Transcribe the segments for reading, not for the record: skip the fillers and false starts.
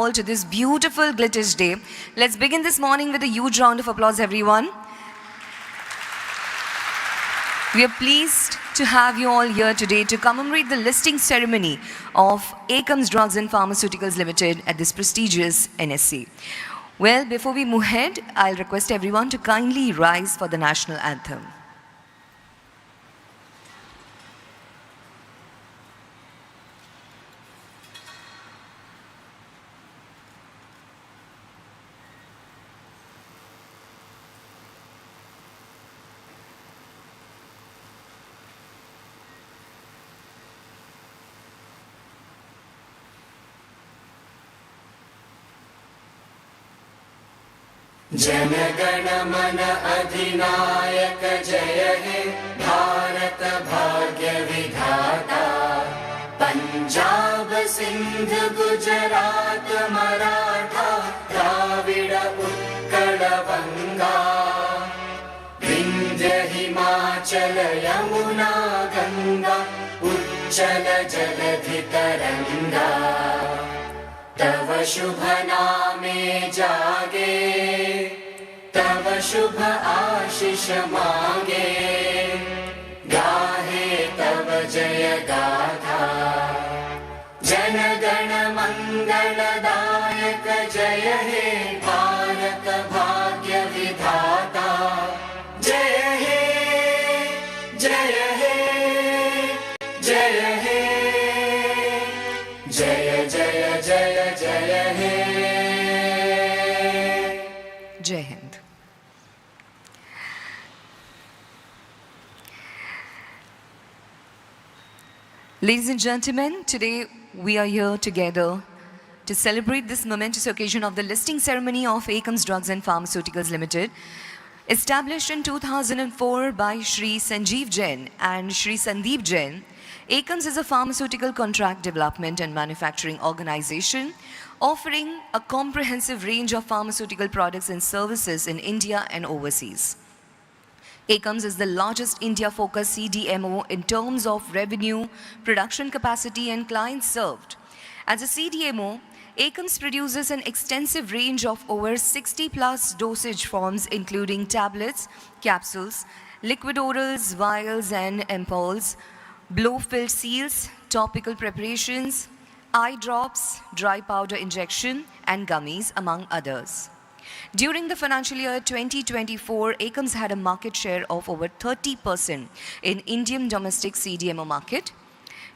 all to this beautiful Glittish day. Let's begin this morning with a huge round of applause, everyone. We are pleased to have you all here today to commemorate the listing ceremony of Akums Drugs and Pharmaceuticals Limited at this prestigious NSE. Well, before we move ahead, I'll request everyone to kindly rise for the national anthem. जनगण मन अधिनायक जय हे भारत भाग्य विधाता पंजाब सिंध गुजरात मराठा द्राविड़ उत्कल बंगा विंध्य हिमाचल यमुना गंगा उच्चल जलधि तरंगा तव शुभ नामे जागे तव शुभ आशीष मांगे गाहे तव जय गाथा जन गण मंगलदायक जय हे भारत भाग्य विधाता जय हे जय हे जय हे जय जय जय जय हे Jai Hind. Ladies and gentlemen, today we are here together to celebrate this momentous occasion of the listing ceremony of Akums Drugs and Pharmaceuticals Limited. Established in 2004 by Shri Sanjeev Jain and Shri Sandeep Jain, Akums is a pharmaceutical contract development and manufacturing organization offering a comprehensive range of pharmaceutical products and services in India and overseas. Akums is the largest India-focused CDMO in terms of revenue, production capacity, and clients served. As a CDMO, Akums produces an extensive range of over 60+ dosage forms, including tablets, capsules, liquid orals, vials and ampoules, blow-filled seals, topical preparations, eye drops, dry powder injection, and gummies, among others. During the financial year 2024, Akums had a market share of over 30% in Indian domestic CDMO market.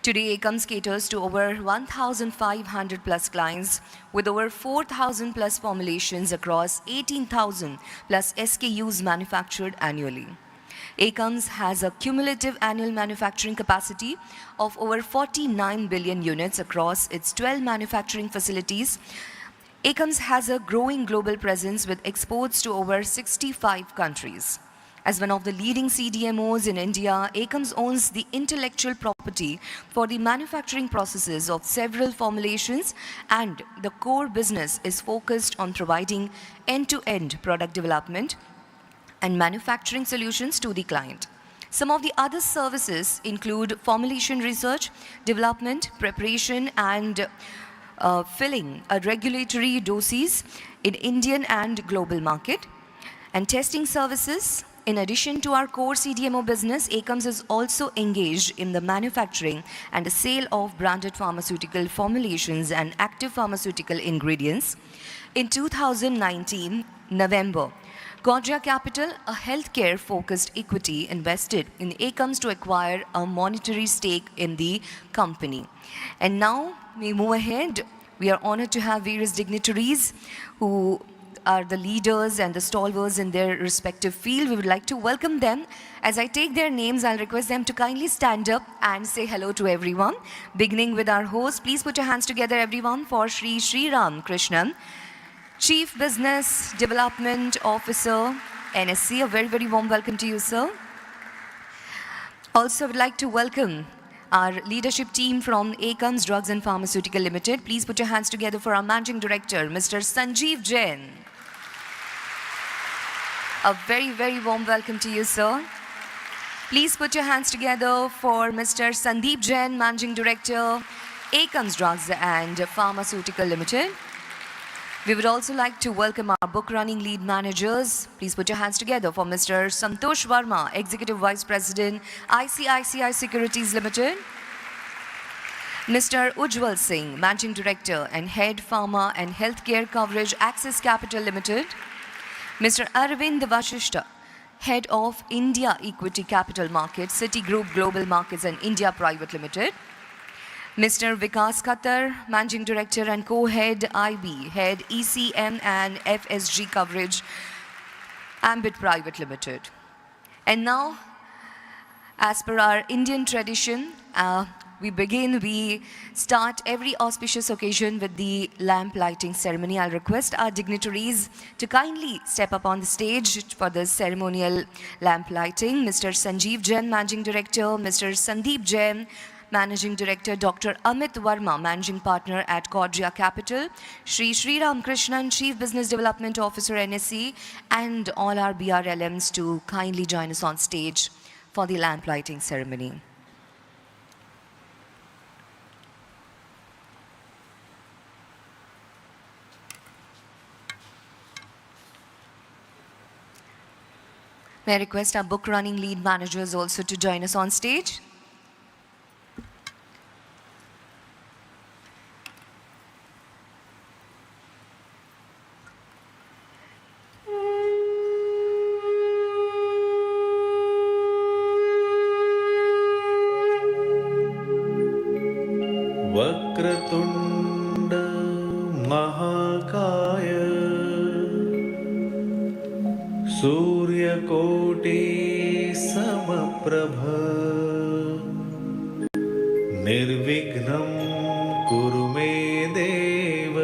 Today, Akums caters to over 1,500+ clients with over 4,000+ formulations across 18,000+ SKUs manufactured annually. Akums has a cumulative annual manufacturing capacity of over 49 billion units across its 12 manufacturing facilities. Akums has a growing global presence with exports to over 65 countries. As one of the leading CDMOs in India, Akums owns the intellectual property for the manufacturing processes of several formulations, and the core business is focused on providing end-to-end product development and manufacturing solutions to the client. Some of the other services include formulation research, development, preparation, and filling regulatory doses in Indian and global market, and testing services. In addition to our core CDMO business, Akums is also engaged in the manufacturing and the sale of branded pharmaceutical formulations and active pharmaceutical ingredients. In 2019, November, Godria Capital, a healthcare-focused equity, invested in Akums to acquire a monetary stake in the company. And now we move ahead. We are honored to have various dignitaries who are the leaders and the stalwarts in their respective field. We would like to welcome them. As I take their names, I'll request them to kindly stand up and say hello to everyone. Beginning with our host, please put your hands together, everyone, for Shri Sriram Krishnan, Chief Business Development Officer, NSE. A very, very warm welcome to you, sir. Also, I would like to welcome our leadership team from Akums Drugs and Pharmaceutical Limited. Please put your hands together for our Managing Director, Mr. Sanjeev Jain. A very, very warm welcome to you, sir. Please put your hands together for Mr. Sandeep Jain, Managing Director, Akums Drugs and Pharmaceutical Limited. We would also like to welcome our book running lead managers. Please put your hands together for Mr. Santosh Verma, Executive Vice President, ICICI Securities Limited. Mr. Ujjwal Singh, Managing Director and Head Pharma and Healthcare Coverage, Axis Capital Limited. Mr. Arvind Vashishta, Head of India Equity Capital Markets, Citigroup Global Markets and India Private Limited. Mr. Vikas Khattar, Managing Director and Co-Head IB, Head ECM and FSG Coverage, Ambit Private Limited. And now, as per our Indian tradition, we start every auspicious occasion with the lamp lighting ceremony. I'll request our dignitaries to kindly step up on the stage for the ceremonial lamp lighting. Mr. Sanjeev Jain, Managing Director, Mr. Sandeep Jain, Managing Director, Dr. Amit Verma, Managing Partner at Quadria Capital, Shri Sriram Krishnan, Chief Business Development Officer, NSE, and all our BRLMs to kindly join us on stage for the lamp lighting ceremony. May I request our book running lead managers also to join us on stage? Vakratunda महाकाय सूर्यकोटि समप्रभ निर्विघ्नं कुरु मे देव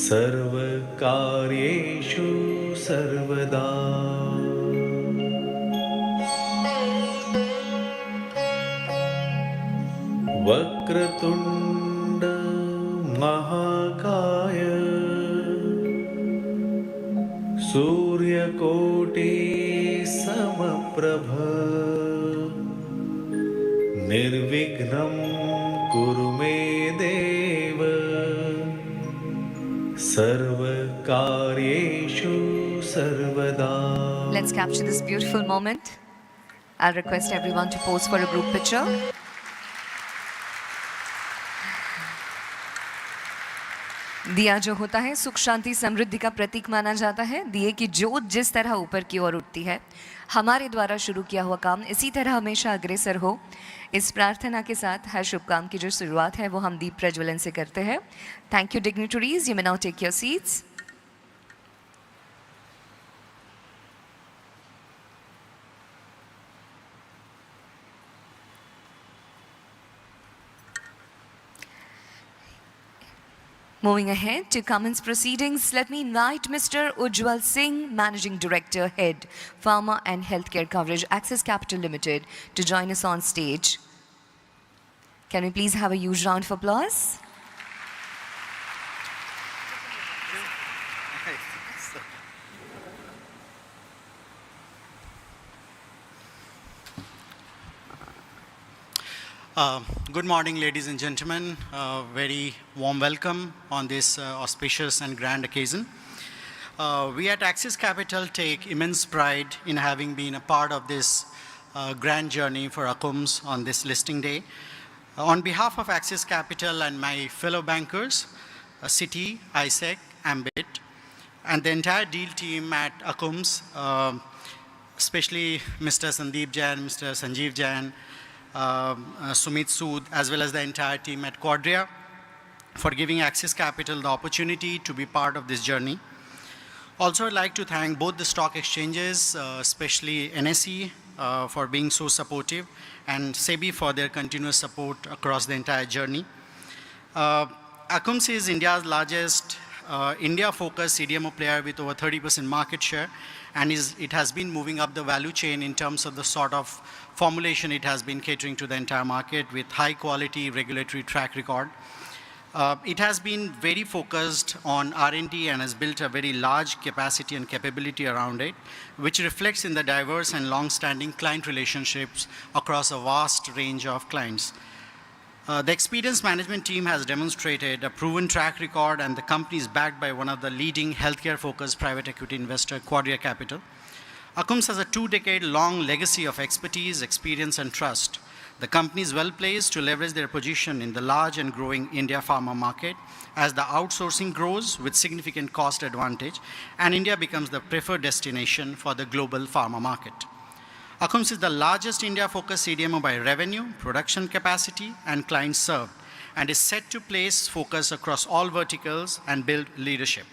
सर्वकार्येषु सर्वदा। वक्रतुंड महाकाय सूर्यकोटि समप्रभ निर्विघ्नं कुरु मे देव सर्वकार्येषु सर्वदा. Let's capture this beautiful moment. I'll request everyone to pose for a group picture. दिया जो होता है सुख शांति समृद्धि का प्रतीक माना जाता है। दिए की जोत जिस तरह ऊपर की ओर उठती है, हमारे द्वारा शुरू किया हुआ काम इसी तरह हमेशा अग्रसर हो, इस प्रार्थना के साथ हर शुभ काम की जो शुरुआत है वो हम दीप प्रज्वलन से करते हैं। Thank you dignitaries, you may now take your seats. Moving ahead to commence proceedings, let me invite Mr. Ujjwal Singh, Managing Director, Head, Pharma and Healthcare Coverage, Axis Capital Limited, to join us on stage. Can we please have a huge round of applause? Good morning, ladies and gentlemen. Very warm welcome on this auspicious and grand occasion. We at Axis Capital take immense pride in having been a part of this grand journey for Akums on this listing day. On behalf of Axis Capital and my fellow bankers, Citi, ISEC, Ambit, and the entire deal team at Akums, especially Mr. Sandeep Jain, Mr. Sanjeev Jain, Sumit Sood, as well as the entire team at Quadria, for giving Axis Capital the opportunity to be part of this journey. Also, I'd like to thank both the stock exchanges, especially NSE, for being so supportive, and SEBI for their continuous support across the entire journey. Akums is India's largest India-focused CDMO player with over 30% market share, and it has been moving up the value chain in terms of the sort of formulation it has been catering to the entire market with high quality regulatory track record. It has been very focused on R&D and has built a very large capacity and capability around it, which reflects in the diverse and long-standing client relationships across a vast range of clients. The experienced management team has demonstrated a proven track record, and the company is backed by one of the leading healthcare-focused private equity investor, Quadria Capital. Akums has a 2-decade-long legacy of expertise, experience, and trust. The company is well placed to leverage their position in the large and growing India pharma market as the outsourcing grows with significant cost advantage, and India becomes the preferred destination for the global pharma market. Akums is the largest India-focused CDMO by revenue, production capacity, and clients served, and is set to place focus across all verticals and build leadership.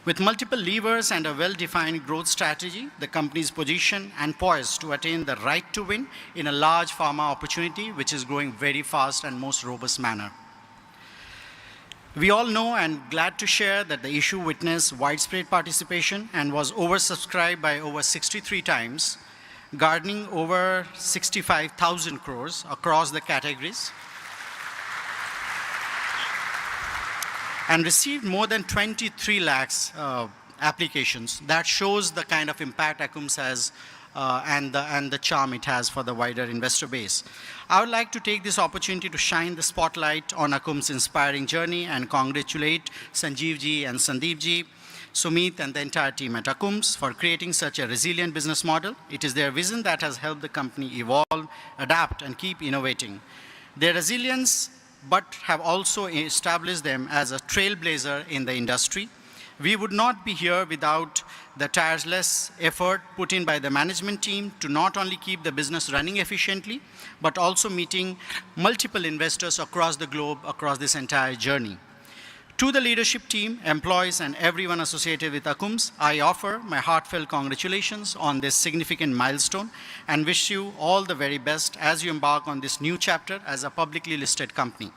With multiple levers and a well-defined growth strategy, the company is positioned and poised to attain the right to win in a large pharma opportunity, which is growing very fast and most robust manner. We all know and glad to share that the issue witnessed widespread participation and was oversubscribed by over 63 times, garnering over 65,000 crores across the categories, and received more than 23 lakhs applications. That shows the kind of impact Akums has and the charm it has for the wider investor base. I would like to take this opportunity to shine the spotlight on Akums' inspiring journey and congratulate Sanjeev ji and Sandeep ji, Sumit and the entire team at Akums for creating such a resilient business model. It is their vision that has helped the company evolve, adapt, and keep innovating. Their resilience, but have also established them as a trailblazer in the industry. We would not be here without the tireless effort put in by the management team to not only keep the business running efficiently, but also meeting multiple investors across the globe, across this entire journey. To the leadership team, employees, and everyone associated with Akums, I offer my heartfelt congratulations on this significant milestone and wish you all the very best as you embark on this new chapter as a publicly listed company.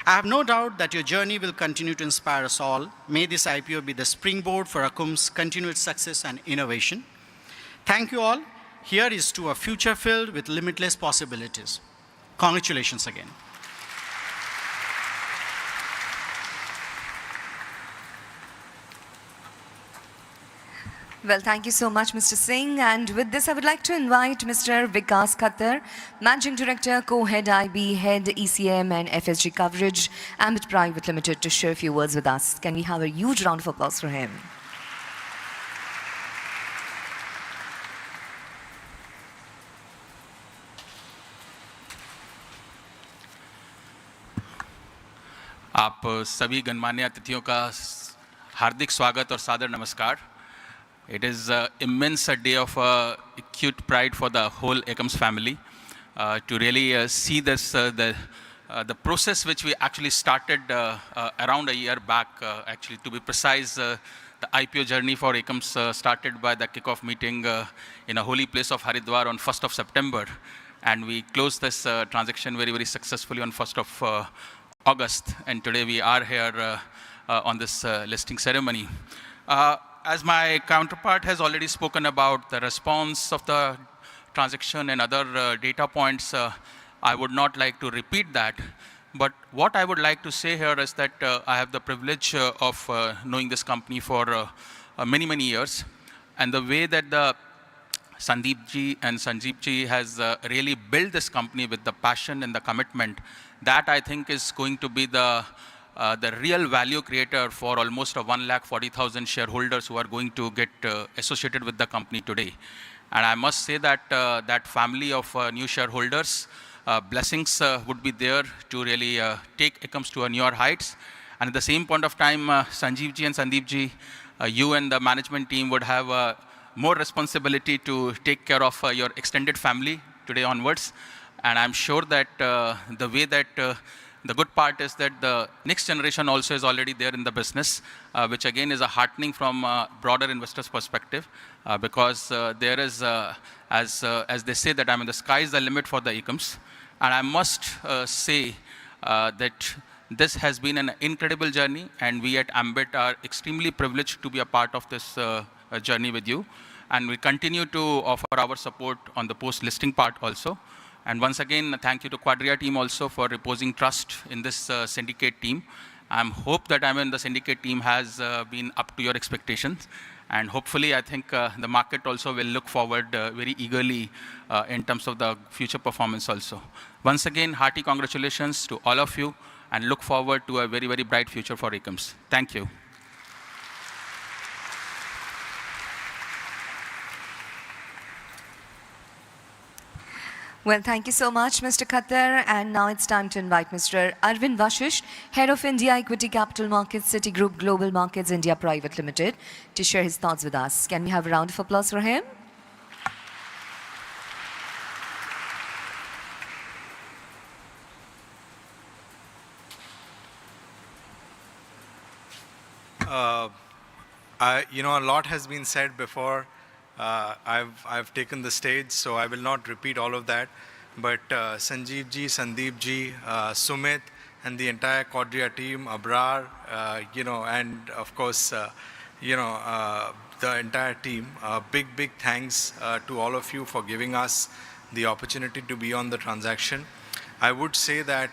I have no doubt that your journey will continue to inspire us all. May this IPO be the springboard for Akums' continued success and innovation. Thank you all. Here is to a future filled with limitless possibilities. Congratulations again. Well, thank you so much, Mr. Singh. And with this, I would like to invite Mr. Vikas Khattar, Managing Director, Co-Head IB, Head ECM and FSG Coverage, Ambit Private Limited, to share a few words with us. Can we have a huge round of applause for him? आप सभी गणमान्य अतिथियों का हार्दिक स्वागत और सादर नमस्कार. It is immense a day of acute pride for the whole Akums family to really see this the process which we actually started around a year back. Actually, to be precise, the IPO journey for Akums started by the kickoff meeting in a holy place of Haridwar on 1st of September, and we closed this transaction very, very successfully on 1st of August, and today we are here on this listing ceremony. As my counterpart has already spoken about the response of the transaction and other data points, I would not like to repeat that. But what I would like to say here is that I have the privilege of knowing this company for many, many years. And the way that the Sandeep ji and Sanjeev ji has really built this company with the passion and the commitment, that I think is going to be the real value creator for almost 140,000 shareholders who are going to get associated with the company today. And I must say that that family of new shareholders, blessings would be there to really take Akums to a newer heights. And at the same point of time, Sanjeev ji and Sandeep ji, you and the management team would have more responsibility to take care of your extended family today onwards. And I'm sure that the way that the good part is that the next generation also is already there in the business, which again is a heartening from a broader investors' perspective, because there is, as they say, that I mean, the sky is the limit for the Akums. And I must say that this has been an incredible journey, and we at Ambit are extremely privileged to be a part of this journey with you. And we continue to offer our support on the post-listing part also. And once again, thank you to Quadria team also for reposing trust in this syndicate team. I hope that the syndicate team has been up to your expectations. And hopefully, I think the market also will look forward very eagerly in terms of the future performance also. Once again, hearty congratulations to all of you, and look forward to a very, very bright future for Akums. Thank you. Well, thank you so much, Mr. Khattar. And now it's time to invite Mr. Arvind Vashisht, Head of India Equity Capital Markets, Citigroup Global Markets India Private Limited, to share his thoughts with us. Can we have a round of applause for him? A lot has been said before. I've taken the stage, so I will not repeat all of that. But Sanjeev ji, Sandeep ji, Sumit, and the entire Quadria team, Abrar, and of course, the entire team. Big thanks to all of you for giving us the opportunity to be on the transaction. I would say that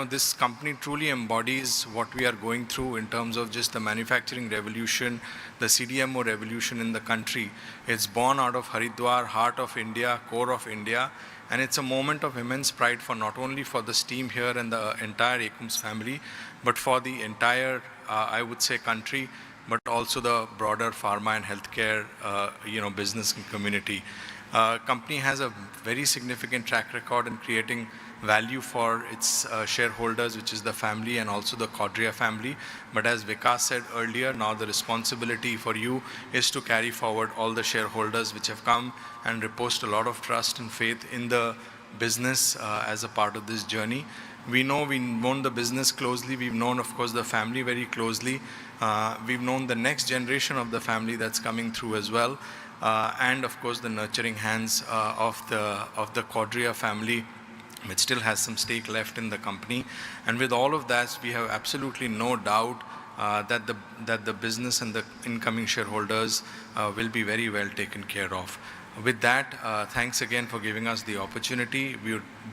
this company truly embodies what we are going through in terms of just the manufacturing revolution, the CDMO revolution in the country. It's born out of Haridwar, heart of India, core of India, and it's a moment of immense pride for not only for the team here and the entire Akums family, but for the entire, I would say, country, but also the broader pharma and healthcare, business community. Company has a very significant track record in creating value for its shareholders, which is the family and also the Quadria family. But as Vikas said earlier, now the responsibility for you is to carry forward all the shareholders which have come and reposed a lot of trust and faith in the business as a part of this journey. We've known the business closely. We've known, of course, the family very closely. We've known the next generation of the family that's coming through as well. And of course, the nurturing hands of the Quadria family, which still has some stake left in the company. And with all of that, we have absolutely no doubt that the business and the incoming shareholders will be very well taken care of. With that, thanks again for giving us the opportunity.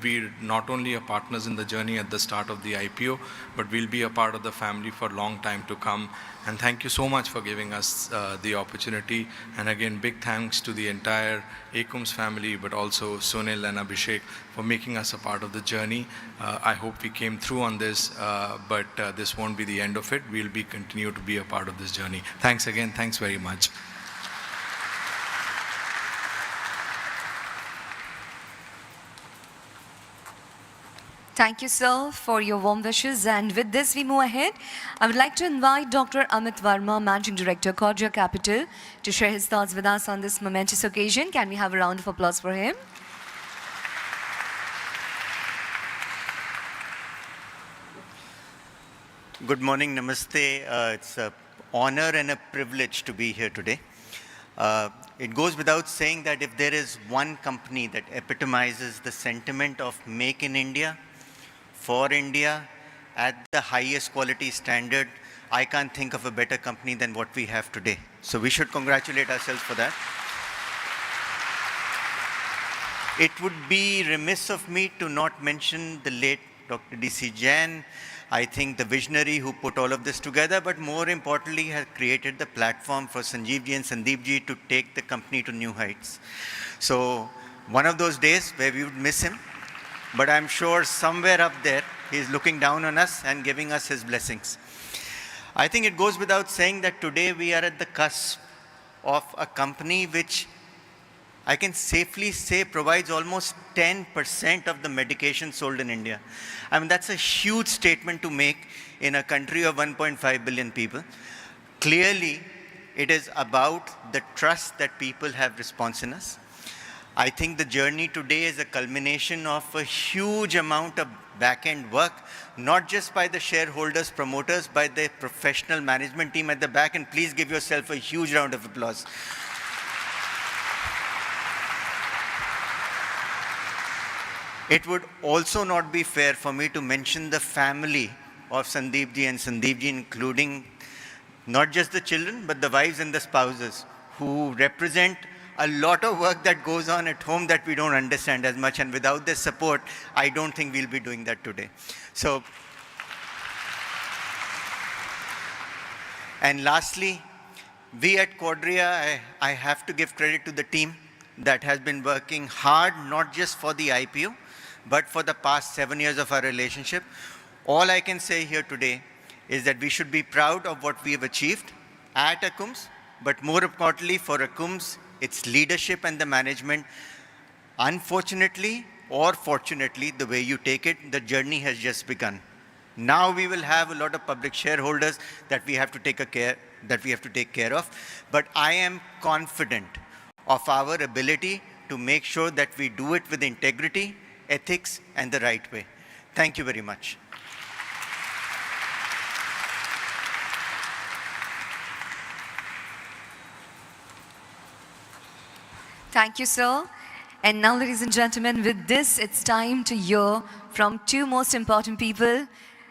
We're not only are partners in the journey at the start of the IPO, but we'll be a part of the family for a long time to come. And thank you so much for giving us the opportunity. And again, big thanks to the entire Akums family, but also Sunil and Abhishek for making us a part of the journey. I hope we came through on this, but this won't be the end of it. We'll continue to be a part of this journey. Thanks again. Thanks very much. Thank you, sir, for your warm wishes. And with this, we move ahead. I would like to invite Dr. Amit Verma, Managing Director, Quadria Capital, to share his thoughts with us on this momentous occasion. Can we have a round of applause for him? Good morning, Namaste. It's an honor and a privilege to be here today. It goes without saying that if there is one company that epitomizes the sentiment of Make in India, for India, at the highest quality standard, I can't think of a better company than what we have today. So we should congratulate ourselves for that. It would be remiss of me to not mention the late Dr. D.C. Jain. I think the visionary who put all of this together, but more importantly, has created the platform for Sanjeev ji and Sandeep ji to take the company to new heights. So one of those days where we would miss him, but I'm sure somewhere up there, he's looking down on us and giving us his blessings. I think it goes without saying that today we are at the cusp of a company which I can safely say provides almost 10% of the medication sold in India. I mean, that's a huge statement to make in a country of 1.5 billion people. Clearly, it is about the trust that people have response in us. I think the journey today is a culmination of a huge amount of back-end work, not just by the shareholders, promoters, by the professional management team at the back, and please give yourself a huge round of applause. It would also not be fair for me to mention the family of Sandeep ji and Sandeep ji, including not just the children, but the wives and the spouses, who represent a lot of work that goes on at home that we don't understand as much. And without their support, I don't think we'll be doing that today. So, and lastly, We at Quadria, I have to give credit to the team that has been working hard, not just for the IPO, but for the past 7 years of our relationship. All I can say here today is that we should be proud of what we have achieved at Akums, but more importantly for Akums, its leadership and the management. Unfortunately or fortunately, the way you take it, the journey has just begun. Now we will have a lot of public shareholders that we have to take care of. But I am confident of our ability to make sure that we do it with integrity, ethics, and the right way. Thank you very much. Thank you, sir. And now, ladies and gentlemen, with this, it's time to hear from two most important people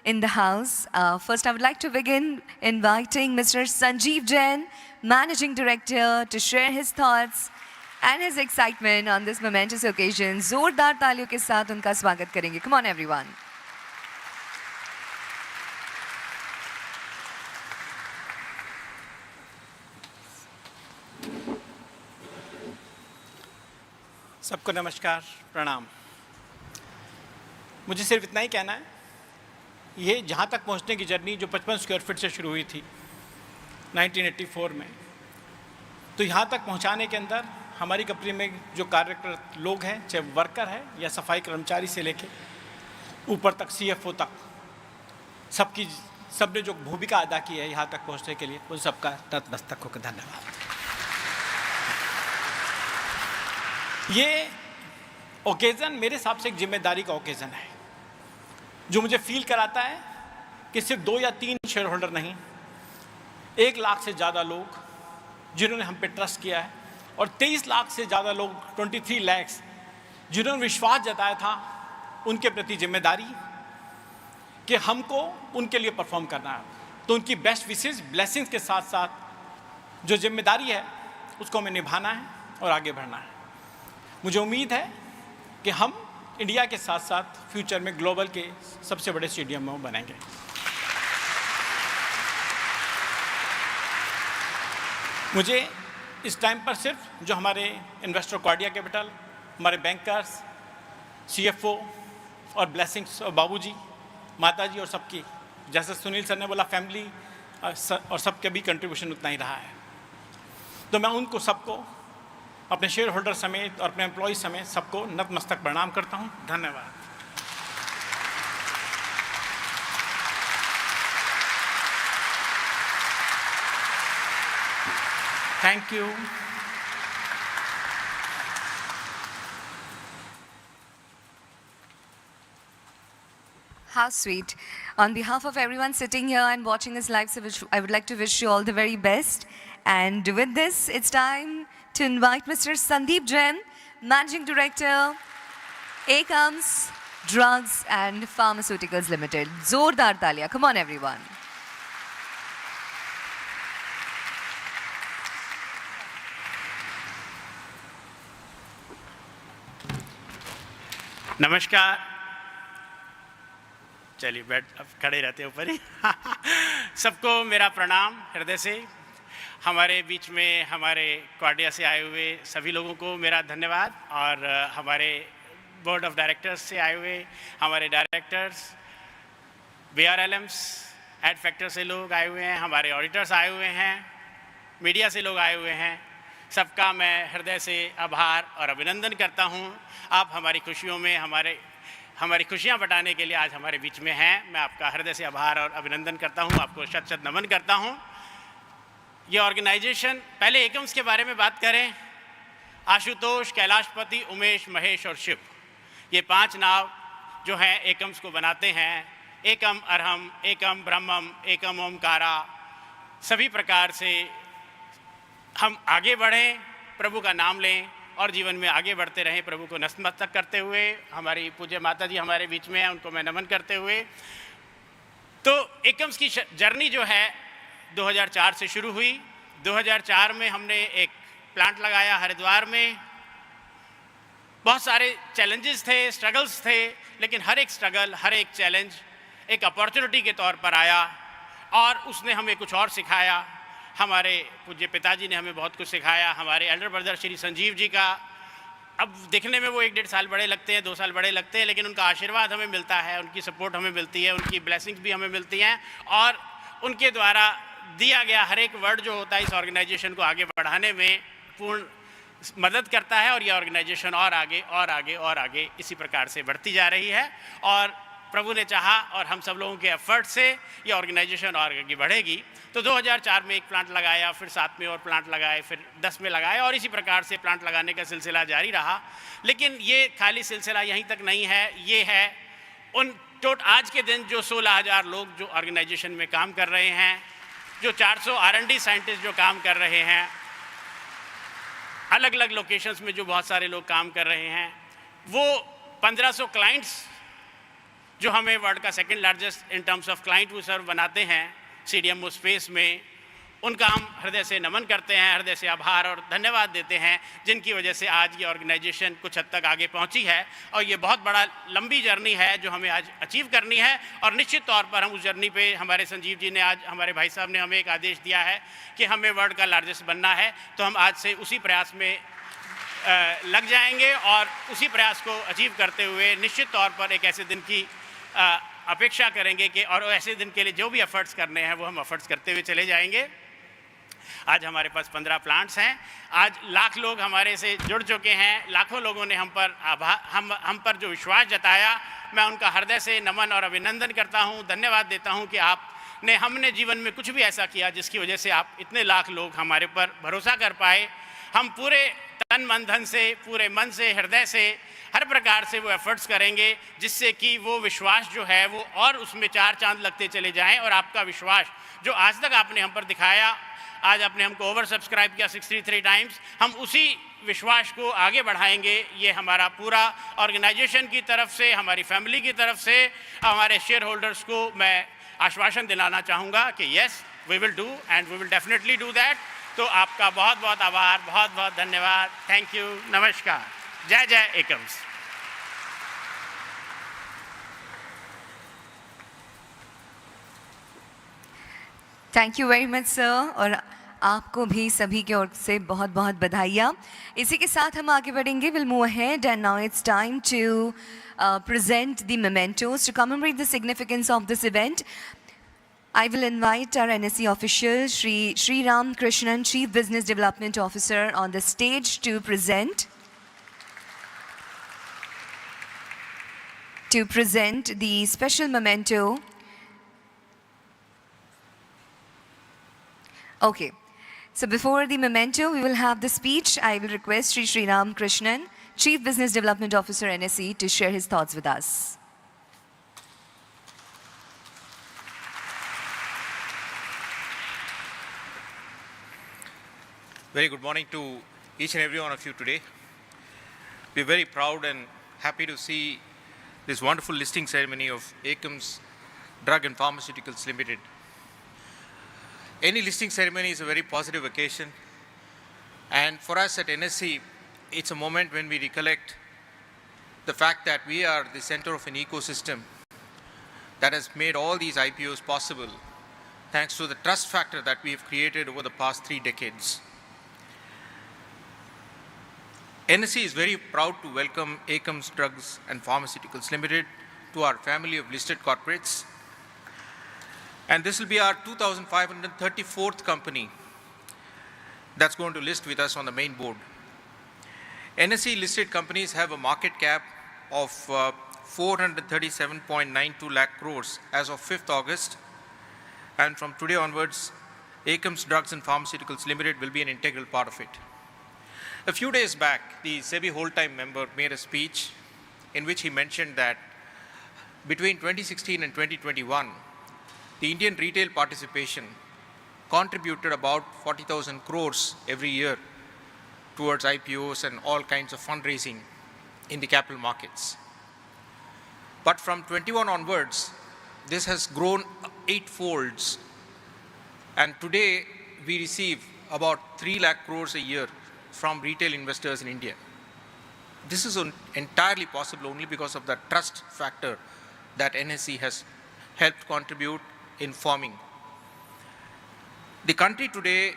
in the house. First, I would like to begin inviting Mr. Sanjeev Jain, Managing Director, to share his thoughts and his excitement on this momentous occasion. जोरदार तालियों के साथ उनका स्वागत करेंगे. Come on, everyone. सबको नमस्कार, प्रणाम। मुझे सिर्फ इतना ही कहना है, ये जहाँ तक पहुँचने की जर्नी जो 55 स्क्वायर फीट से शुरू हुई थी 1984 में, तो यहाँ तक पहुँचाने के अंदर हमारी कंपनी में जो कार्यरत लोग हैं, चाहे वर्कर है या सफाई कर्मचारी से लेके ऊपर तक CFO तक, सबने जो भूमिका अदा की है यहाँ तक पहुँचने के लिए, उन सबका नतमस्तक होकर धन्यवाद। ये ओकेज़न मेरे हिसाब से एक जिम्मेदारी का ओकेज़न है, जो मुझे फील कराता है कि सिर्फ 2 या 3 शेयर होल्डर नहीं, 1 लाख से ज़्यादा लोग जिन्होंने हम पे ट्रस्ट किया है, और 23 लाख से ज़्यादा लोग, 23 lakhs, जिन्होंने विश्वास जताया था उनके प्रति जिम्मेदारी कि हमको उनके लिए परफॉर्म करना है। तो उनकी बेस्ट विशेस, ब्लेसिंग्स के साथ साथ जो जिम्मेदारी है उसको हमें निभाना है और आगे बढ़ना है। मुझे उम्मीद है कि हम इंडिया के साथ साथ फ्यूचर में ग्लोबल के सबसे बड़े CDMO बनेंगे। मुझे इस टाइम पर सिर्फ जो हमारे इन्वेस्टर क्वाड्रिया कैपिटल, हमारे बैंकर्स, CFO और ब्लेसिंग्स और बाबूजी, माताजी और सबकी, जैसे सुनील सर ने बोला, फैमिली और सबके भी कंट्रीब्यूशन उतना ही रहा है। तो मैं उनको सबको, अपने शेयर होल्डर समेत और अपने एम्प्लॉय समेत सबको नतमस्तक प्रणाम करता हूँ। धन्यवाद। Thank you. How sweet. On behalf of everyone sitting here and watching us live, I would like to wish you all the very best. And with this, it's time to invite Mr. Sandeep Jain, Managing Director, Akums Drugs and Pharmaceuticals Limited. Zordar talia. Come on, everyone. नमस्कार। चलिए बैठ, अब खड़े रहते ऊपर ही। सबको मेरा प्रणाम हृदय से। हमारे बीच में हमारे क्वाड्रिया से आए हुए सभी लोगों को मेरा धन्यवाद, और हमारे बोर्ड ऑफ डायरेक्टर्स से आए हुए हमारे डायरेक्टर्स, BRLMs, एड फैक्टर से लोग आए हुए हैं, हमारे ऑडिटर्स आए हुए हैं, मीडिया से लोग आए हुए हैं, सबका मैं हृदय से आभार और अभिनंदन करता हूं। आप हमारी खुशियों में हमारी खुशियां बटाने के लिए आज हमारे बीच में हैं। मैं आपका हृदय से आभार और अभिनंदन करता हूं, आपको शत शत नमन करता हूं। ये ऑर्गेनाइजेशन, पहले एकम्स के बारे में बात करें, आशुतोष, कैलाशपति, उमेश, महेश और शिव, ये 5 नाव जो हैं एकम्स को बनाते हैं। एकम अरहम, एकम ब्रह्मम, एकम ओमकारा। सभी प्रकार से हम आगे बढ़ें, प्रभु का नाम लें और जीवन में आगे बढ़ते रहें, प्रभु को नतमस्तक करते हुए। हमारी पूज्य माता जी हमारे बीच में हैं, उनको मैं नमन करते हुए। तो एकम्स की जर्नी जो है 2004 से शुरू हुई। 2004 में हमने एक प्लांट लगाया हरिद्वार में। बहुत सारे चैलेंजेस थे, स्ट्रगल्स थे, लेकिन हर एक स्ट्रगल, हर एक चैलेंज एक अपॉर्चुनिटी के तौर पर आया और उसने हमें कुछ और सिखाया। हमारे पूज्य पिताजी ने हमें बहुत कुछ सिखाया, हमारे एल्डर ब्रदर श्री संजीव जी का, अब देखने में वो 1-1.5 साल बड़े लगते हैं, 2 साल बड़े लगते हैं, लेकिन उनका आशीर्वाद हमें मिलता है, उनकी सपोर्ट हमें मिलती है, उनकी ब्लेसिंग्स भी हमें मिलती हैं, और उनके द्वारा दिया गया हर एक वर्ड जो होता है इस ऑर्गेनाइजेशन को आगे बढ़ाने में पूर्ण मदद करता है, और यह ऑर्गेनाइजेशन और आगे और आगे और आगे इसी प्रकार से बढ़ती जा रही है। और प्रभु ने चाहा और हम सब लोगों के एफर्ट से ये ऑर्गेनाइजेशन और आगे बढ़ेगी। तो 2004 में एक प्लांट लगाया, फिर 7 में और प्लांट लगाए, फिर 10 में लगाए, और इसी प्रकार से प्लांट लगाने का सिलसिला जारी रहा। लेकिन ये खाली सिलसिला यहीं तक नहीं है, ये है उन आज के दिन जो 16,000 लोग जो ऑर्गेनाइजेशन में काम कर रहे हैं, जो 400 R&D साइंटिस्ट जो काम कर रहे हैं, अलग अलग लोकेशंस में जो बहुत सारे लोग काम कर रहे हैं, वो 1500 क्लाइंट्स जो हमें वर्ल्ड का second largest in terms of client वो सर्व बनाते हैं CDMO स्पेस में, उनका हम हृदय से नमन करते हैं, हृदय से आभार और धन्यवाद देते हैं, जिनकी वजह से आज ये ऑर्गेनाइजेशन कुछ हद तक आगे पहुंची है। और ये बहुत बड़ा लंबी जर्नी है जो हमें आज अचीव करनी है, और निश्चित तौर पर हम उस जर्नी पे, हमारे संजीव जी ने आज, हमारे भाई साहब ने हमें एक आदेश दिया है कि हमें वर्ल्ड का लार्जेस्ट बनना है, तो हम आज से उसी प्रयास में लग जाएंगे, और उसी प्रयास को अचीव करते हुए निश्चित तौर पर एक ऐसे दिन की अपेक्षा करेंगे कि, और ऐसे दिन के लिए जो भी एफर्ट्स करने हैं वो हम एफर्ट्स करते हुए चले जाएंगे। आज हमारे पास 15 प्लांट्स हैं, आज लाख लोग हमारे से जुड़ चुके हैं, लाखों लोगों ने हम पर जो विश्वास जताया, मैं उनका हृदय से नमन और अभिनंदन करता हूं, धन्यवाद देता हूं कि हमने जीवन में कुछ भी ऐसा किया जिसकी वजह से आप इतने लाख लोग हमारे पर भरोसा कर पाए। हम पूरे तन मन धन से, पूरे मन से, हृदय से, हर प्रकार से वो एफर्ट्स करेंगे जिससे कि वो विश्वास जो है वो और उसमें 4 चांद लगते चले जाएं, और आपका विश्वास जो आज तक आपने हम पर दिखाया, आज आपने हमको ओवर सब्सक्राइब किया 63 टाइम्स, हम उसी विश्वास को आगे बढ़ाएंगे। ये हमारा पूरा ऑर्गेनाइजेशन की तरफ से, हमारी फैमिली की तरफ से, हमारे शेयर होल्डर्स को मैं आश्वासन दिलाना चाहूँगा कि yes we will do and we will definitely do that. तो आपका बहुत बहुत आभार, बहुत बहुत धन्यवाद, थैंक यू, नमस्कार, जय जय Akums. Thank you very much sir, और आपको भी सभी की ओर से बहुत बहुत बधाइयाँ। इसी के साथ हम आगे बढ़ेंगे, will move ahead and now it's time to present the mementos to commemorate the significance of this event. I will invite our NSE official, Sri Ram Krishnan, Chief Business Development Officer, on the stage to present the special memento. Okay, so before the memento, we will have the speech. I will request Sri Ram Krishnan, Chief Business Development Officer, NSE, to share his thoughts with us. Very good morning to each and every one of you today. We're very proud and happy to see this wonderful listing ceremony of Akums Drug and Pharmaceuticals Limited. Any listing ceremony is a very positive occasion, and for us at NSE, it's a moment when we recollect the fact that we are the center of an ecosystem that has made all these IPOs possible thanks to the trust factor that we've created over the past 3 decades. NSE is very proud to welcome Akums Drugs and Pharmaceuticals Limited to our family of listed corporates. And this will be our 2,534th company that's going to list with us on the main board. NSE listed companies have a market cap of 437.92 lakh crores as of 5th August. And from today onwards, Akums Drugs and Pharmaceuticals Limited will be an integral part of it. A few days back, the SEBI whole-time member made a speech in which he mentioned that between 2016 and 2021, the Indian retail participation contributed about 40,000 crores every year towards IPOs and all kinds of fundraising in the capital markets. But from 21 onwards, this has grown 8-folds. And today, we receive about 3 lakh crores a year from retail investors in India. This is entirely possible only because of the trust factor that NSE has helped contribute in forming. The country today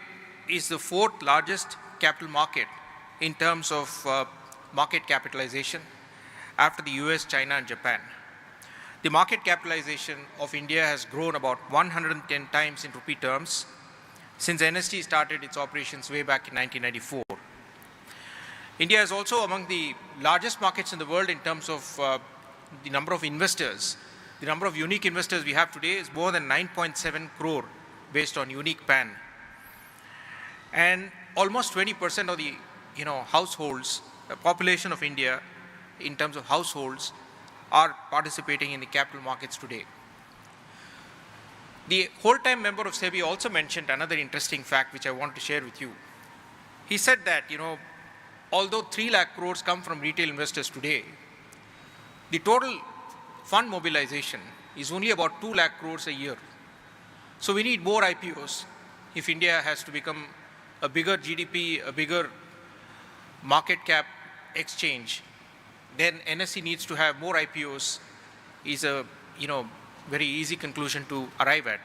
is the fourth largest capital market in terms of market capitalization after the US, China, and Japan. The market capitalization of India has grown about 110 times in rupee terms since NSE started its operations way back in 1994. India is also among the largest markets in the world in terms of the number of investors. The number of unique investors we have today is more than 9.7 crore based on unique PAN. And almost 20% of the households, the population of India in terms of households are participating in the capital markets today. The whole-time member of SEBI also mentioned another interesting fact which I want to share with you. He said that, although 3 lakh crores come from retail investors today, the total fund mobilization is only about 2 lakh crores a year. So we need more IPOs if India has to become a bigger GDP, a bigger market cap exchange. Then NSE needs to have more IPOs is a very easy conclusion to arrive at.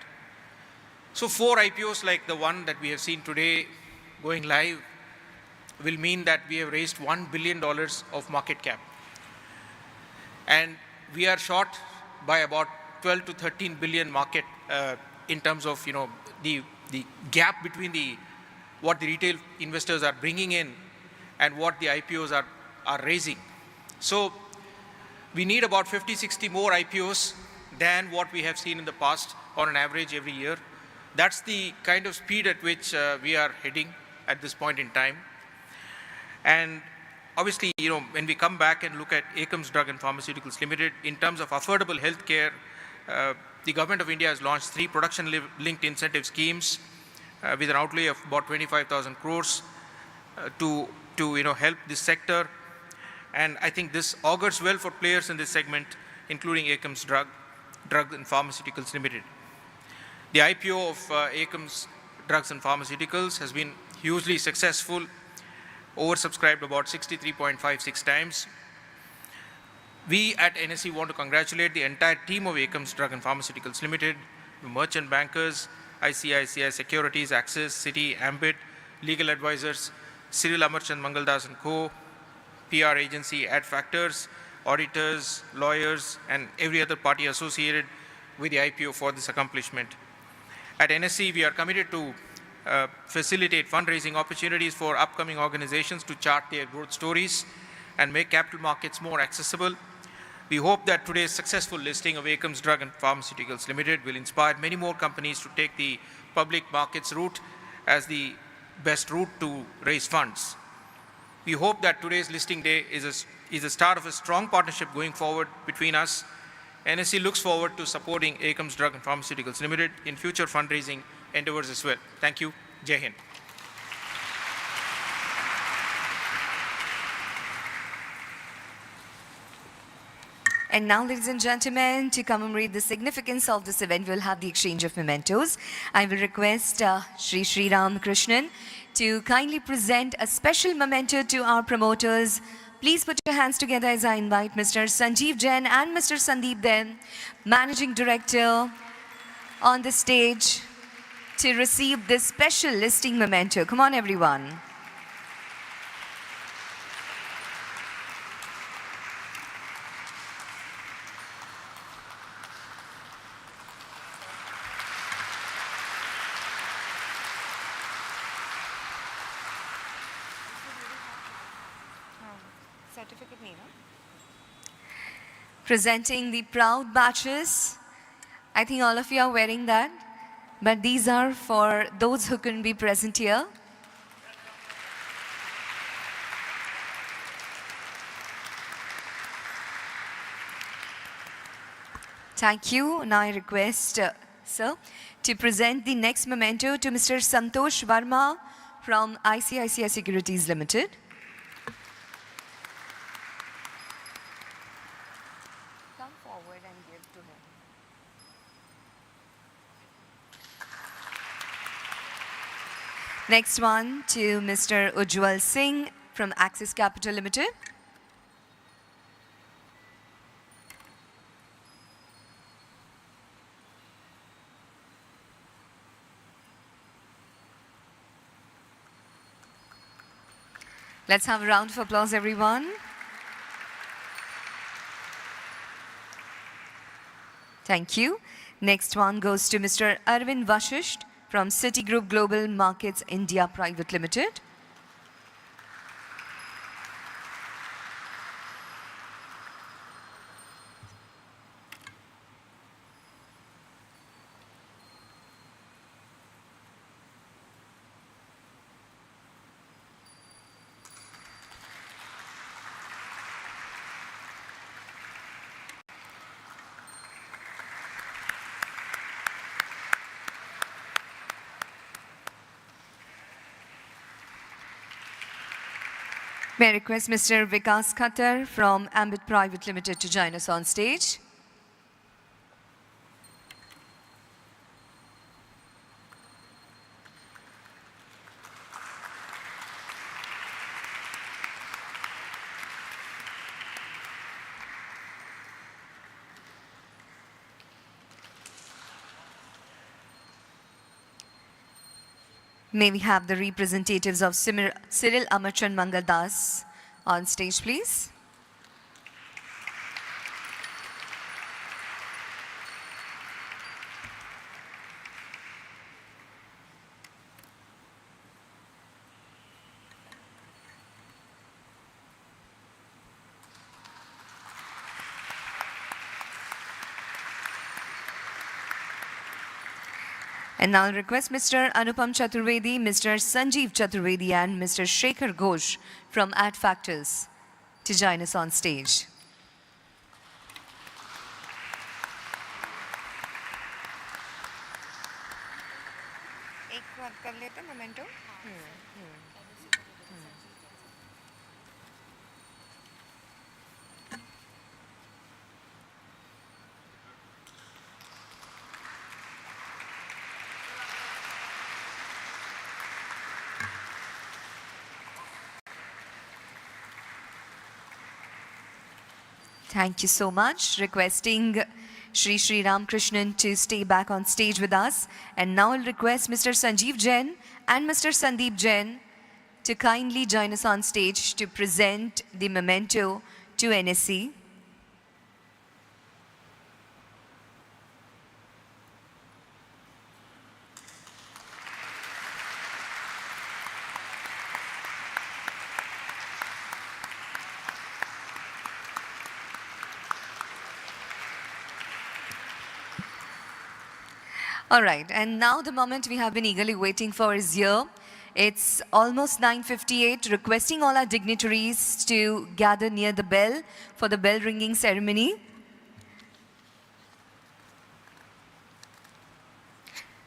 So 4 IPOs like the one that we have seen today going live will mean that we have raised $1 billion of market cap. And we are short by about 12 to 13 billion market in terms of the gap between what the retail investors are bringing in and what the IPOs are raising. So we need about 50, 60 more IPOs than what we have seen in the past on an average every year. That's the kind of speed at which we are heading at this point in time. And obviously, when we come back and look at Akums Drug and Pharmaceuticals Limited, in terms of affordable healthcare, the government of India has launched 3 production-linked incentive schemes with an outlay of about 25,000 crores to help this sector. And I think this augurs well for players in this segment, including Akums Drug and Pharmaceuticals Limited. The IPO of Akums Drugs and Pharmaceuticals has been hugely successful, oversubscribed about 63.56 times. We at NSE want to congratulate the entire team of Akums Drug and Pharmaceuticals Limited, the merchant bankers, ICICI Securities, Axis, Citi, Ambit, legal advisors, Cyril Amarchand Mangaldas & Co., PR agency, Adfactors, auditors, lawyers, and every other party associated with the IPO for this accomplishment. At NSE, we are committed to facilitate fundraising opportunities for upcoming organizations to chart their growth stories and make capital markets more accessible. We hope that today's successful listing of Akums Drug and Pharmaceuticals Limited will inspire many more companies to take the public markets route as the best route to raise funds. We hope that today's listing day is a start of a strong partnership going forward between us. NSE looks forward to supporting Akums Drug and Pharmaceuticals Limited in future fundraising endeavors as well. Thank you. Jai Hind. And now, ladies and gentlemen, to commemorate the significance of this event, we'll have the exchange of mementos. I will request Sri Ram Krishnan to kindly present a special memento to our promoters. Please put your hands together as I invite Mr. Sanjeev Jain and Mr. Sandeep Den, Managing Director, on the stage to receive this special listing memento. Come on, everyone. Presenting the proud badges. I think all of you are wearing that, but these are for those who couldn't be present here. Thank you. Now I request, sir, to present the next memento to Mr. Santosh Verma from ICICI Securities Limited. Come forward and give to him. Next one to Mr. Ujjwal Singh from Axis Capital Limited. Let's have a round of applause, everyone. Thank you. Next one goes to Mr. Arvind Vashisht from Citigroup Global Markets India Private Limited. May I request Mr. Vikas Khattar from Ambit Private Limited to join us on stage. May we have the representatives of Cyril Amarchand Mangaldas on stage, please. And now I'll request Mr. Anupam Chaturvedi, Mr. Sanjeev Chaturvedi, and Mr. Shekhar Ghosh from Adfactors to join us on stage. Thank you so much. Requesting Sri Ram Krishnan to stay back on stage with us. And now I'll request Mr. Sanjeev Jain and Mr. Sandeep Jain to kindly join us on stage to present the memento to NSE. All right, and now the moment we have been eagerly waiting for is here. It's almost 9:58, requesting all our dignitaries to gather near the bell for the bell ringing ceremony.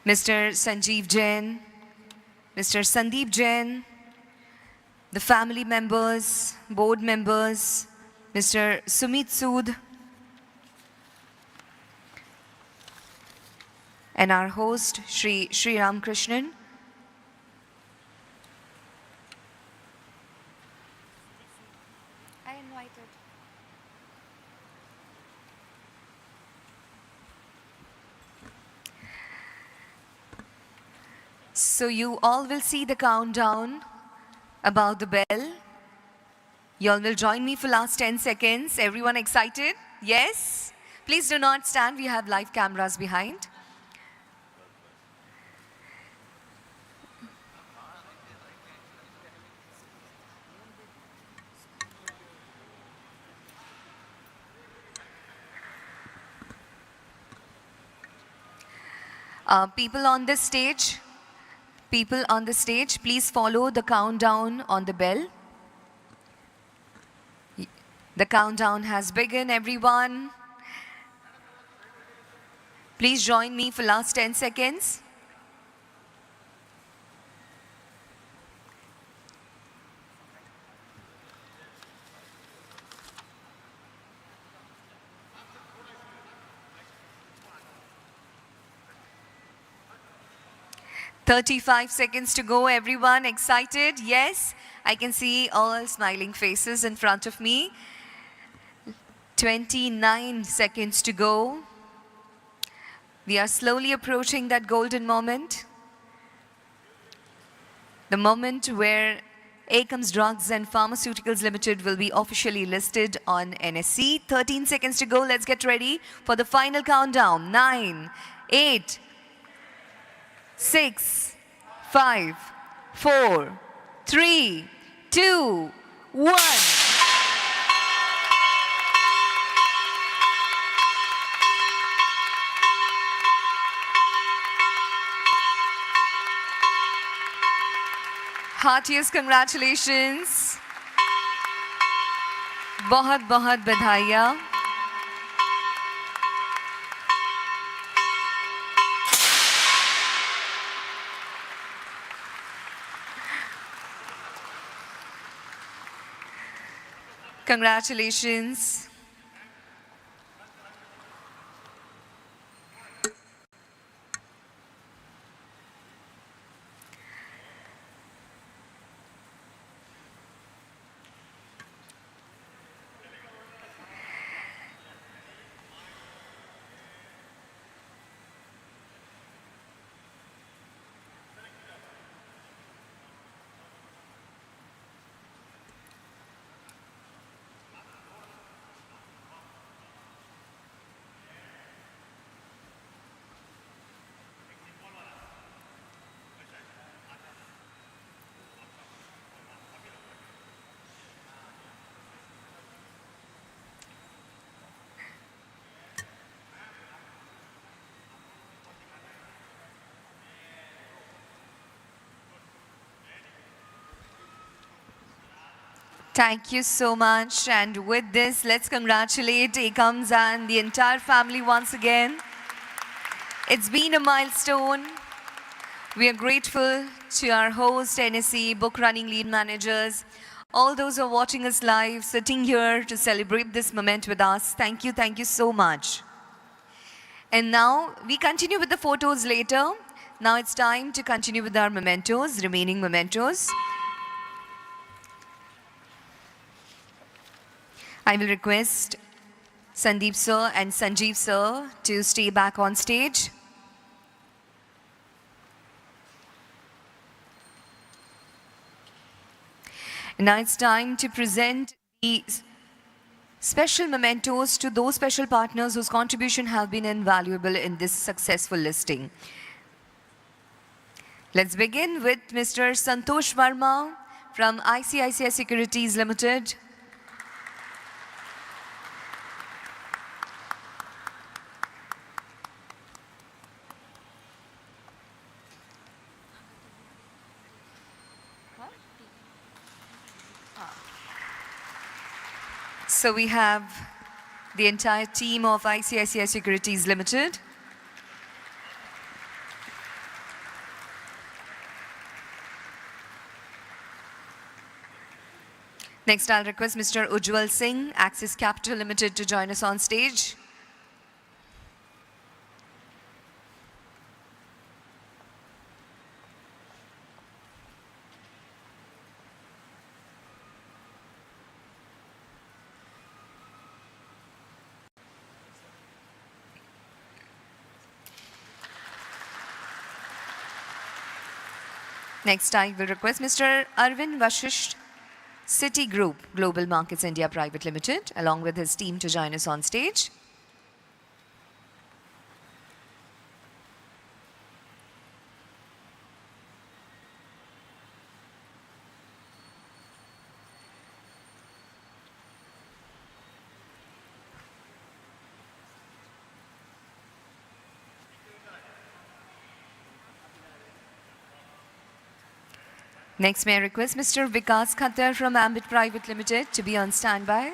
Mr. Sanjeev Jain, Mr. Sandeep Jain, the family members, board members, Mr. Sumit Sood, and our host, Sri Ram Krishnan. I invited. So you all will see the countdown about the bell. You all will join me for last 10 seconds. Everyone excited? Yes? Please do not stand. We have live cameras behind. People on the stage, please follow the countdown on the bell. The countdown has begun, everyone. Please join me for last 10 seconds. "35 seconds to go, everyone. Excited? Yes? I can see all smiling faces in front of me. 29 seconds to go. We are slowly approaching that golden moment. The moment where Akums Drugs and Pharmaceuticals Limited will be officially listed on NSE. 13 seconds to go. Let's get ready for the final countdown. 9, 8, 6, 5, 4, 3, 2, 1. Heartiest congratulations. बहुत बहुत बधाइयाँ. Congratulations. Thank you so much. And with this, let's congratulate Akums and the entire family once again. It's been a milestone. We are grateful to our host, NSE, book running lead managers, all those who are watching us live, sitting here to celebrate this moment with us. Thank you so much. And now we continue with the photos later. Now it's time to continue with our mementos, remaining mementos. I will request Sandeep sir and Sanjeev sir to stay back on stage. Now it's time to present the special mementos to those special partners whose contribution have been invaluable in this successful listing. Let's begin with Mr. Santosh Verma from ICICI Securities Limited. So we have the entire team of ICICI Securities Limited. Next, I'll request Mr. Ujjwal Singh, Axis Capital Limited, to join us on stage. Next, I will request Mr. Arvind Vashisht, Citigroup Global Markets India Private Limited, along with his team, to join us on stage. Next, may I request Mr. Vikas Khattar from Ambit Private Limited to be on standby.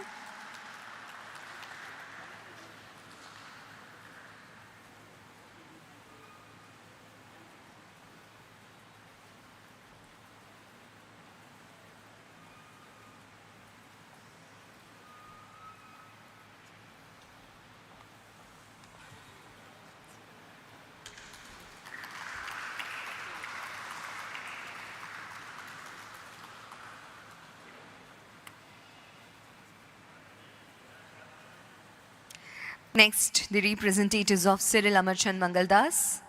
Next, the representatives of Cyril Amarchand Mangaldas.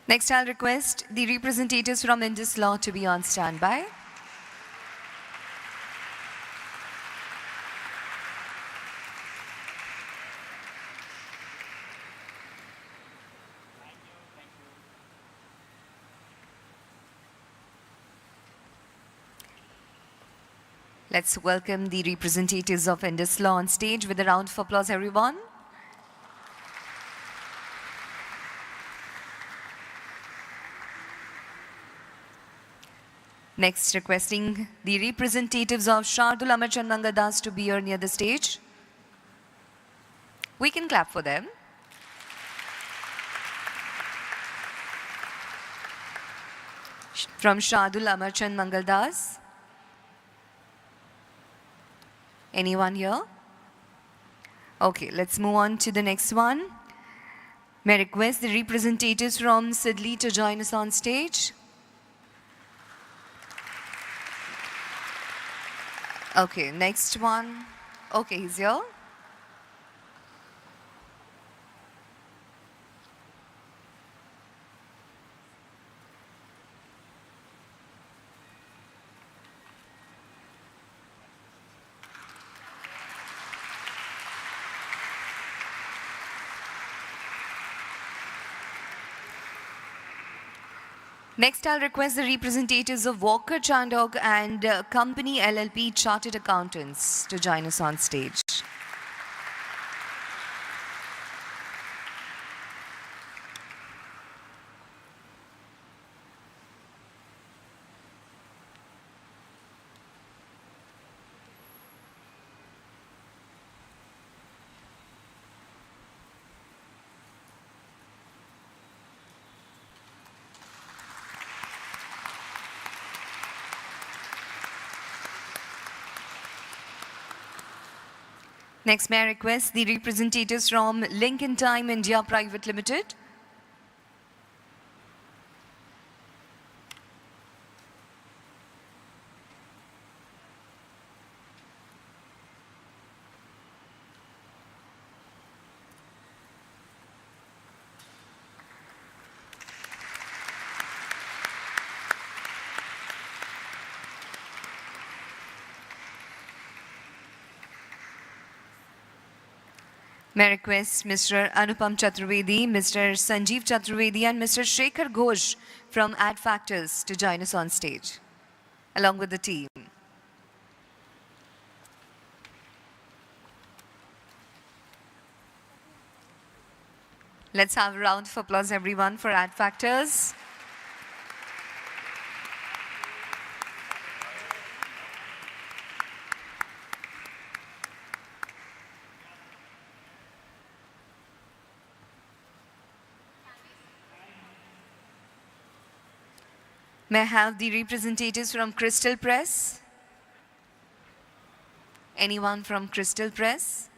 Next, I'll request the representatives from Indus Law to be on standby. Let's welcome the representatives of Indus Law on stage with a round of applause, everyone. Next, requesting the representatives of Shardul Amarchand Mangaldas to be here near the stage. We can clap for them. From Shardul Amarchand Mangaldas. Anyone here? Okay, let's move on to the next one. May I request the representatives from Sidli to join us on stage? Okay, next one. Okay, he's here. Next, I'll request the representatives of Walker Chandok and Company LLP Chartered Accountants to join us on stage. Next, may I request the representatives from Lincoln Time India Private Limited. May I request Mr. Anupam Chaturvedi, Mr. Sanjeev Chaturvedi, and Mr. Shekhar Ghosh from Adfactors to join us on stage, along with the team. Let's have a round of applause, everyone, for Adfactors. May I have the representatives from Crystal Press? Anyone from Crystal Press?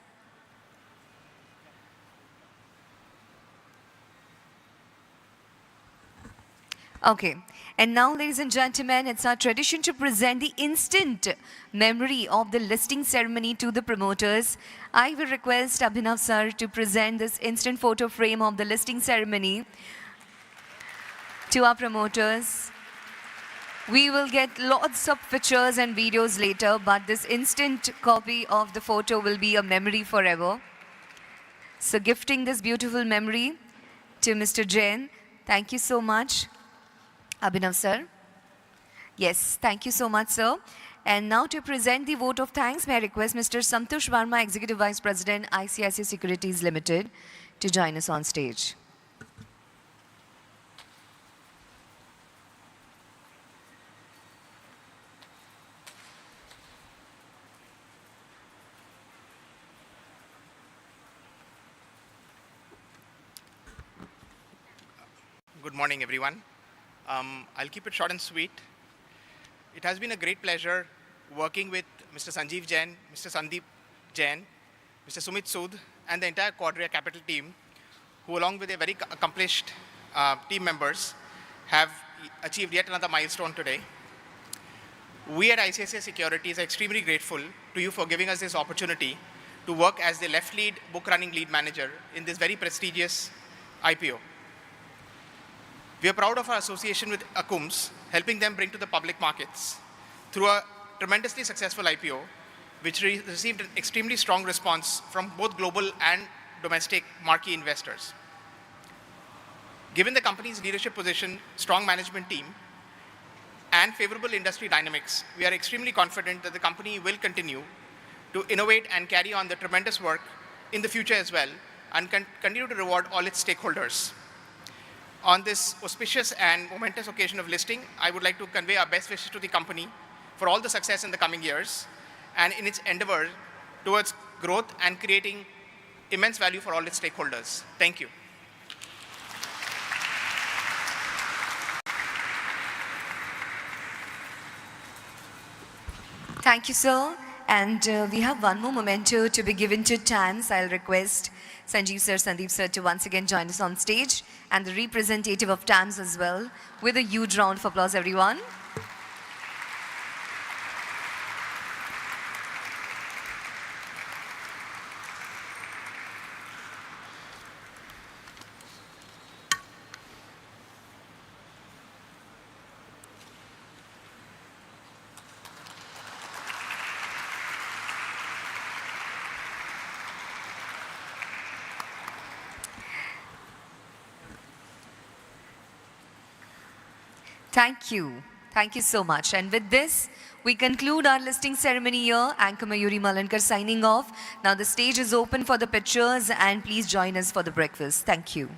Okay, and now, ladies and gentlemen, it's our tradition to present the instant memory of the listing ceremony to the promoters. I will request Abhinav sir to present this instant photo frame of the listing ceremony to our promoters. We will get lots of pictures and videos later, but this instant copy of the photo will be a memory forever. So gifting this beautiful memory to Mr. Jain. Thank you so much, Abhinav sir. Yes, thank you so much, sir. And now to present the vote of thanks, may I request Mr. Santosh Verma, Executive Vice President, ICICI Securities Limited, to join us on stage. Good morning, everyone. I'll keep it short and sweet. It has been a great pleasure working with Mr. Sanjeev Jain, Mr. Sandeep Jain, Mr. Sumit Sood, and the entire Quadria Capital team, who along with their very accomplished team members have achieved yet another milestone today. We at ICICI Securities are extremely grateful to you for giving us this opportunity to work as the left lead book running lead manager in this very prestigious IPO. We are proud of our association with Akums, helping them bring to the public markets through a tremendously successful IPO, which received an extremely strong response from both global and domestic marquee investors. Given the company's leadership position, strong management team, and favorable industry dynamics, we are extremely confident that the company will continue to innovate and carry on the tremendous work in the future as well, and continue to reward all its stakeholders. On this auspicious and momentous occasion of listing, I would like to convey our best wishes to the company for all the success in the coming years and in its endeavor towards growth and creating immense value for all its stakeholders. Thank you. Thank you, sir. And we have one more memento to be given to TANS. I'll request Sanjeev sir, Sandeep sir to once again join us on stage, and the representative of TANS as well, with a huge round of applause, everyone. Thank you. Thank you so much. And with this, we conclude our listing ceremony here. Anchor Mayuri Malankar signing off. Now the stage is open for the pictures, and please join us for the breakfast. Thank you.